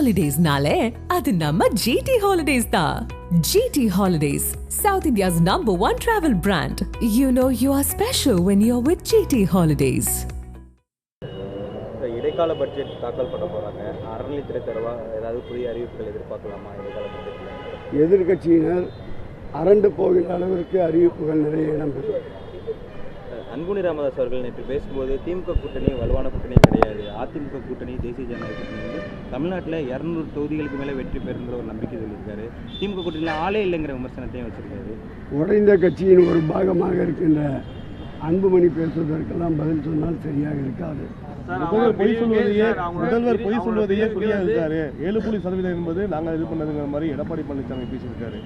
Holidays-nale, adu namma GT Holidays da. GT Holidays, South India's #1 travel brand. You know you are special when you're with GT Holidays. இடைக்கால budget தாக்கல் பண்ண போறாங்க. அறநிலைத்துறை தரவா ஏதாவது புதிய அறிவிப்புகள் எதிர்பார்க்கலாமா இடைக்கால பட்ஜெட்ல? எதிர்கட்சியினர் அரண்டு போகிற அளவிற்கு அறிவிப்புகள் நிறைய இடம்பெறும். அன்புமணி ராமதாஸ் அவர்கள் நேற்று பேசும்போது திமுக கூட்டணி வலுவான கூட்டணி கிடையாது, அதிமுக கூட்டணி தேசிய ஜனநாயக கூட்டணி வந்து தமிழ்நாட்டில் 200 தொகுதிகளுக்கு மேலே வெற்றி பெறுங்கிற ஒரு நம்பிக்கை சொல்லியிருக்காரு. திமுக கூட்டணியில் ஆளே இல்லைங்கிற விமர்சனத்தையும் வச்சிருக்காரு. உடைந்த கட்சியின் ஒரு பாகமாக இருக்கின்ற அன்புமணி பேசுவதற்கெல்லாம் பதில் சொன்னால் சரியாக இருக்காது. முதல்வர் பொய் சொல்வதையே குறியாக இருக்காரு. 7% என்பது நாங்கள் இது பண்ணதுங்கிற மாதிரி எடப்பாடி பழனிசாமி பேசியிருக்காரு.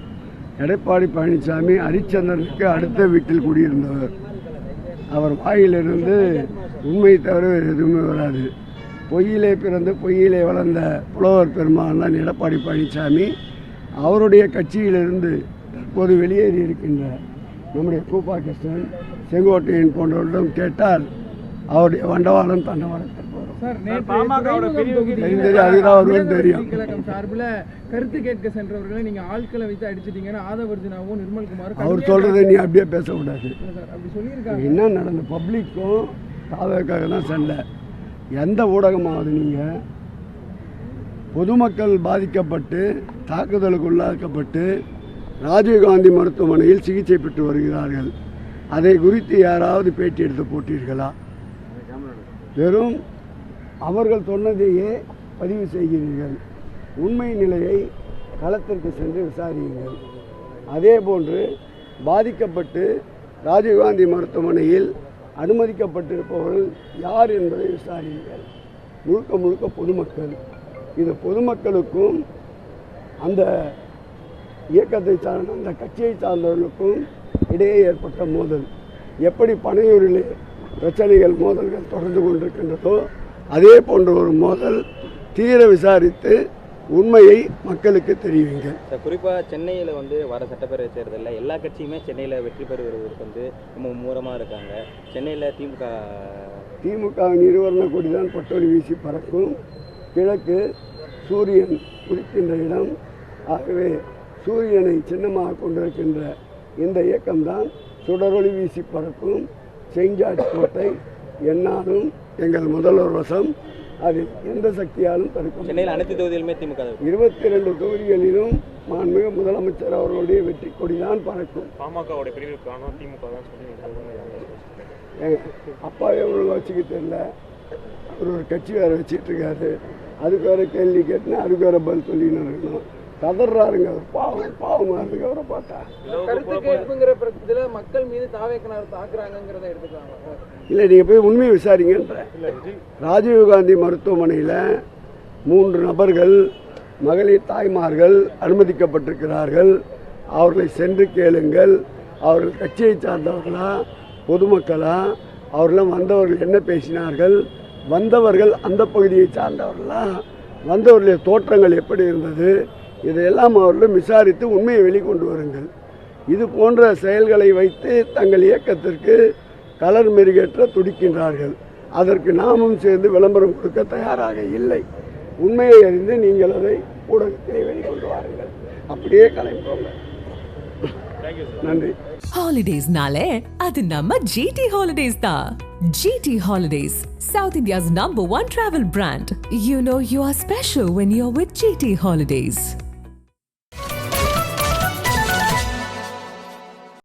எடப்பாடி பழனிசாமி ஹரிச்சந்திரனுக்கு அடுத்த வீட்டில் குடியிருந்தவர். அவர் வாயிலிருந்து உண்மை தவிர வேறு எதுவுமே வராது. பொய்யிலே பிறந்து பொய்யிலே வளர்ந்த புலவர் பெருமான் தான் எடப்பாடி பழனிசாமி. அவருடைய கட்சியிலிருந்து தற்போது வெளியேறி இருக்கின்ற நம்முடைய கூப்பா கிருஷ்ணன், செங்கோட்டையன் போன்றவரிடம் கேட்டால் அவருடைய வண்டவாளம் தண்டவாளம் கருத்து கேட்க சென்றவர்களை நீங்க ஆட்களை வைத்து அடிச்சிட்டீங்கன்னா ஆதவர்ஜுனாவும் நிர்மல்குமாரும் அவர் சொல்றதை நீ அப்படியே பேசக்கூடாது. என்ன நடந்த பப்ளிக்கும் தாவக்காக தான் சண்டை. எந்த ஊடகமாவது நீங்க பொதுமக்கள் பாதிக்கப்பட்டு தாக்குதலுக்கு உள்ளாக்கப்பட்டு ராஜீவ்காந்தி மருத்துவமனையில் சிகிச்சை பெற்று வருகிறார்கள். அதை குறித்து யாராவது பேட்டி எடுத்து போட்டீர்களா? வெறும் அவர்கள் சொன்னதையே பதிவு செய்கிறீர்கள். உண்மை நிலையை களத்திற்கு சென்று விசாரியுங்கள். அதே போன்று பாதிக்கப்பட்டு ராஜீவ்காந்தி மருத்துவமனையில் அனுமதிக்கப்பட்டிருப்பவர்கள் யார் என்பதை விசாரியுங்கள். முழுக்க முழுக்க பொதுமக்கள். இது பொதுமக்களுக்கும் அந்த இயக்கத்தை சார்ந்த அந்த கட்சியை சார்ந்தவர்களுக்கும் இடையே ஏற்பட்ட மோதல். எப்படி பனையூரிலே பிரச்சனைகள் மோதல்கள் தொடர்ந்து கொண்டிருக்கின்றதோ அதே போன்ற ஒரு மோதல் தீர விசாரித்து உண்மையை மக்களுக்கு தெரிவிங்கள். குறிப்பாக சென்னையில் வந்து வர சட்டப்பேரவை தேர்தலில் எல்லா கட்சியுமே சென்னையில் வெற்றி பெறுவதற்கு வந்து ரொம்ப மும்முரமாக இருக்காங்க. சென்னையில் திமுகவின் இருவர்ண கொடி தான் பட்டொலி வீசி பறக்கும். கிழக்கு சூரியன் உதிக்கின்ற இடம். ஆகவே சூரியனை சின்னமாக கொண்டிருக்கின்ற இந்த இயக்கம்தான் சுடரொளி வீசி பறக்கும். செயின்ட் ஜார்ஜ் கோட்டை என்னாலும் எங்கள் முதல்வர் வசம். அதில் எந்த சக்தியாலும் தடுக்கும். சென்னையில் அனைத்து தொகுதிகளுமே திமுக 22 தொகுதிகளிலும் மாண்புமிகு முதலமைச்சர் அவர்களுடைய வெற்றி கொடிதான் பறக்கும். பாமகவுடைய பிரிவுக்கான திமுக தான் அப்பாவே அவர்கள் வச்சுக்க தெரியல. அவர் ஒரு கட்சி வேறு வச்சிட்டு இருக்காரு. அதுக்கு வேறு கேள்வி கேட்டுனா அதுக்கு வேறு பதில் சொல்லின்னு இருக்கணும். கதறாருங்க. பாவமாக இருக்கு அவரை பார்த்தா. கருத்து கேட்புங்கிற பிரச்சனை மக்கள் மீது தாவேக்கனார் தாக்குறாங்கிறத எடுத்துக்காங்க. இல்லை, நீங்கள் போய் உண்மையை விசாரிங்கன்ற. ராஜீவ்காந்தி மருத்துவமனையில் 3 நபர்கள் மகளிர் தாய்மார்கள் அனுமதிக்கப்பட்டிருக்கிறார்கள். அவர்களை சென்று கேளுங்கள். அவர்கள் கட்சியை சார்ந்தவர்களா பொதுமக்களா? அவர்களும் வந்தவர்கள் என்ன பேசினார்கள்? வந்தவர்கள் அந்த பகுதியை சார்ந்தவர்களா? வந்தவர்களுடைய தோற்றங்கள் எப்படி இருந்தது? இதையெல்லாம் அவர்களும் விசாரித்து உண்மையை வெளிக்கொண்டு வருங்கள். இது போன்ற செயல்களை வைத்து தங்கள் இயக்கத்திற்கு கலர் மெருகேற்ற துடிக்கின்றார்கள். அதற்கு நாமும் சேர்ந்து விளம்பரம் கொடுக்க தயாராக இல்லை. உண்மையை அறிந்து நீங்கள் அதை ஊடகத்தை வெளிக்கொண்டு வாருங்கள். அப்படியே கிளம்புவாங்க. நன்றி. Holidays-nale, adu namma GT Holidays da. GT Holidays, South India's #1 travel brand. You know you are special when you're with GT Holidays.